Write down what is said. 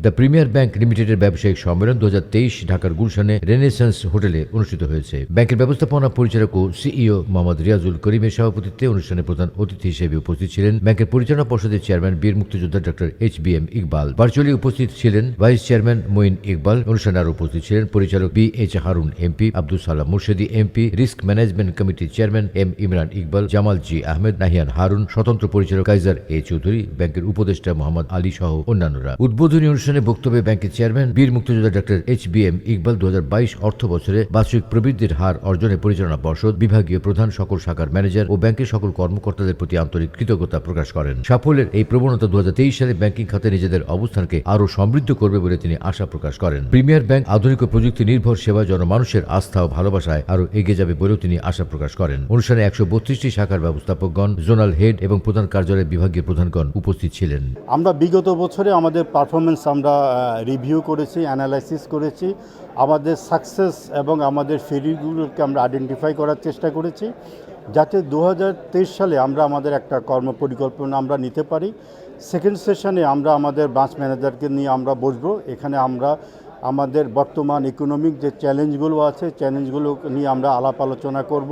The premier bank লিমিটেডের ব্যবসায়িক সম্মেলন 2023 ঢাকার গুলশানে রেনেসান্স হোটেলে অনুষ্ঠিত হয়েছে। ব্যাংকের ব্যবস্থাপনা পরিচালক ও সিইও মোহাম্মদ রিয়াজুল করিমের সভাপতিত্বে অনুষ্ঠানে প্রধান অতিথি হিসেবে উপস্থিত ছিলেন ব্যাংকের পরিচালনা পর্ষদের চেয়ারম্যান বীর মুক্তিযোদ্ধা ডক্টর HBM ইকবাল। ভার্চুয়ালি উপস্থিত ছিলেন ভাইস চেয়ারম্যান মঈন ইকবাল। অনুষ্ঠানে আরও উপস্থিত ছিলেন পরিচালক BH Harun MP, Abdul Salam মুর্শেদি MP, risk management কমিটির চেয়ারম্যান M ইমরান ইকবাল, জামাল জি আহমেদ, নাহিয়ান হারুন, স্বতন্ত্র পরিচালক কাইজার A চৌধুরী, ব্যাংকের উপদেষ্টা মোহাম্মদ আলী সহ অন্যান্যরা। উদ্বোধনী অনুষ্ঠানে বক্তব্যে ব্যাংকের চেয়ারম্যান বীর মুক্তিযোদ্ধা ডক্টর HBM ইকবাল 2022 অর্থ বছরে বার্ষিক প্রবৃদ্ধির হার অর্জনে পরিচালনা পর্ষদ, বিভাগীয় প্রধান, সকল শাখার ম্যানেজার ও ব্যাংকের সকল কর্মকর্তাদের প্রতি আন্তরিক কৃতজ্ঞতা প্রকাশ করেন। সাফল্যের এই প্রবণতা 2023 সালে ব্যাংকিং খাতে নিজেদের অবস্থানকে আরও সমৃদ্ধ করবে বলে তিনি আশা প্রকাশ করেন। প্রিমিয়ার ব্যাংক আধুনিক ও প্রযুক্তি নির্ভর সেবা জনমানুষের আস্থা ও ভালোবাসায় আরও এগিয়ে যাবে বলেও তিনি আশা প্রকাশ করেন। অনুষ্ঠানে 132টি শাখার ব্যবস্থাপকগণ, জোনাল হেড এবং প্রধান কার্যালয়ের বিভাগীয় প্রধানগণ উপস্থিত ছিলেন। আমরা বিগত বছরে আমাদের পারফরমেন্স আমরা রিভিউ করেছি, অ্যানালাইসিস করেছি, আমাদের সাকসেস এবং আমাদের ফেলিউরগুলোকে আমরা আইডেন্টিফাই করার চেষ্টা করেছি, যাতে 2023 সালে আমরা আমাদের একটা কর্মপরিকল্পনা আমরা নিতে পারি। সেকেন্ড সেশনে আমরা আমাদের ব্রাঞ্চ ম্যানেজারকে নিয়ে আমরা বসবো। এখানে আমরা আমাদের বর্তমান ইকোনমিক যে চ্যালেঞ্জগুলো আছে, চ্যালেঞ্জগুলো নিয়ে আমরা আলাপ আলোচনা করব।